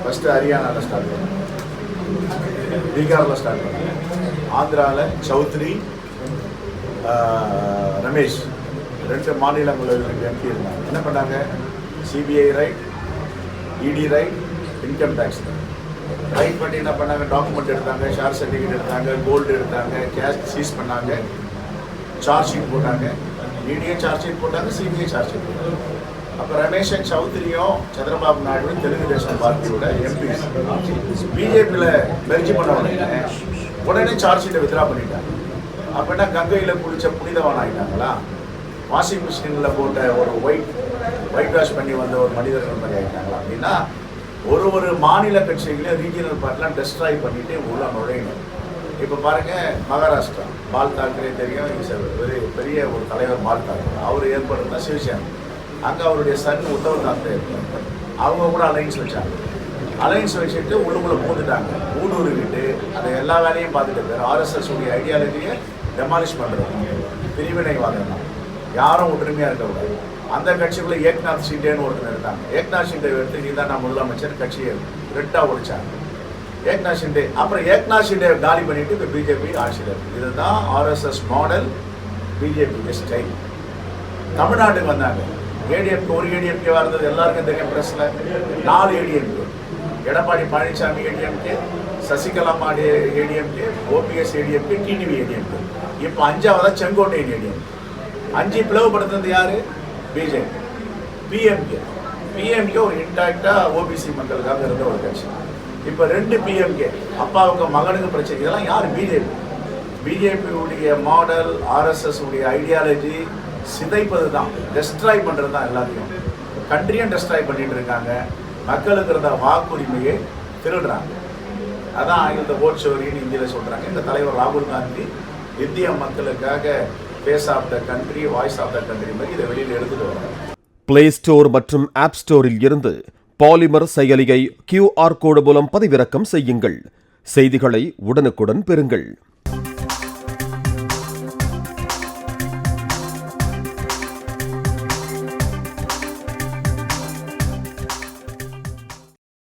First ஹரியானாவில் start பண்ணாங்க, பீகாரில் ஸ்டார்ட் பண்ணாங்க, ஆந்திராவில் சௌத்ரி, ரமேஷ் 2 மாநிலங்களில் எம்பி இருந்தாங்க. என்ன பண்ணாங்க? சிபிஐ ரைட், இடி ரைட், இன்கம் டேக்ஸ் ரைட் பண்ணி என்ன பண்ணாங்க? டாக்குமெண்ட் எடுத்தாங்க, ஷேர் சர்டிஃபிகேட் எடுத்தாங்க, கோல்டு எடுத்தாங்க, கேஷ் சீஸ் பண்ணாங்க, சார்ஜ் ஷீட் போட்டாங்க, இடியை சார்ஜ் ஷீட் போட்டாங்க, சிபிஐ சார்ஜ் ஷீட் போட்டாங்க. அப்போ ரமேஷன் சௌத்ரியும் சந்திரபாபு நாயுடு தெலுங்கு தேசம் பார்ட்டியோட எம்பிஸ் பிஜேபியில் மெர்ஜி பண்ண உடனே சார்ஜ் ஷீட்டை வித்ரா பண்ணிட்டாங்க. அப்படின்னா கங்கையில் குளிச்ச புனிதவான் ஆகிட்டாங்களா? வாஷிங் மிஷினில் போட்ட ஒரு ஒயிட் வாஷ் பண்ணி வந்த ஒரு மனிதர்கள் மாதிரி ஆகிட்டாங்களா? அப்படின்னா ஒரு மாநில கட்சிகளையும் ரீஜியனல் பார்ட்டிலாம் டெஸ்ட்ராய் பண்ணிட்டு உள்ள நுழையணும். இப்போ பாருங்கள், மகாராஷ்டிரா பால் தாக்கரே தெரியும், பெரிய ஒரு தலைவர் பால் தாக்கரே, அவர் ஏற்படுறதா சிவசேனா. அங்கே அவருடைய சன் உத்தவ் தாக்கரே இருப்பார், அவங்க கூட அலைன்ஸ் வச்சாங்க. அலைன்ஸ் வச்சுட்டு உள்ளுக்குள்ளே பூந்துட்டாங்க, ஊடுருவிட்டு அந்த எல்லா வேலையும் பார்த்துட்டு இருக்காரு. ஆர்எஸ்எஸ் உடைய ஐடியாலஜியை டெமாலிஷ் பண்ணுறது, பிரிவினைவாதம் தான், யாரும் ஒற்றுமையாக இருக்கக்கூடாது. அந்த கட்சிக்குள்ளே ஏக்நாத் ஷிண்டேன்னு ஒருத்தர் இருந்தாங்க. ஏக்நாத் ஷிண்டே எடுத்து நீ தான் நான் முதலமைச்சர், கட்சியை ரெட்டாக ஒழிச்சாங்க ஏக்நாத் ஷிண்டே. அப்புறம் ஏக்நாத் ஷிண்டே காலி பண்ணிட்டு இப்போ பிஜேபி ஆட்சியில் இருக்குது. இதுதான் ஆர்எஸ்எஸ் மாடல், பிஜேபி ஸ்டைல். தமிழ்நாட்டுக்கு வந்தாங்க, ஏடிஎம்கே ஒரு ஏடிஎம்கே இருந்தது எல்லாருக்கும் தெரியும். ப்ரெஸ்ஸில் 4 ஏடிஎம்கே, எடப்பாடி பழனிசாமி ஏடிஎம்கே, சசிகலா மாடி ஏடிஎம்கே, ஓபிஎஸ் ஏடிஎம்கே, டிடிவி ஏடிஎம்கே. இப்போ 5ஆவதா செங்கோட்டையன் ஏடிஎம்கே. 5 பிளவுபடுத்துறது யாரு? பிஜேபி. பிஎம்கே ஒரு இன்டாக்டாக ஓபிசி மக்களுக்காக இருந்த ஒரு கட்சி. இப்போ 2 பிஎம்கே, அப்பாவுக்கு மகனுக்கு பிரச்சனை. இதெல்லாம் யார்? பிஜேபியுடைய மாடல், ஆர்எஸ்எஸ் உடைய ஐடியாலஜி சிதைப்பது தான், டெஸ்ட்ராய் பண்ணுறது தான். எல்லாத்தையும் கண்ட்ரியும் டெஸ்ட்ராய் பண்ணிட்டு இருக்காங்க, மக்களுக்கு இருந்த வாக்குரிமையை திருடுறாங்க. அதான் ஆங்கிலத்தை ஓட் சோரின்னு இந்தியில் சொல்கிறாங்க. இந்த தலைவர் ராகுல் காந்தி இந்திய மக்களுக்காக face of the country, voice of the country மாதிரி இதை வெளியில் எடுத்துகிட்டு வராங்க. பிளே ஸ்டோர் மற்றும் ஆப் ஸ்டோரில் இருந்து பாலிமர் செயலியை QR கோடு மூலம் பதிவிறக்கம் செய்யுங்கள். செய்திகளை உடனுக்குடன் பெறுங்கள்.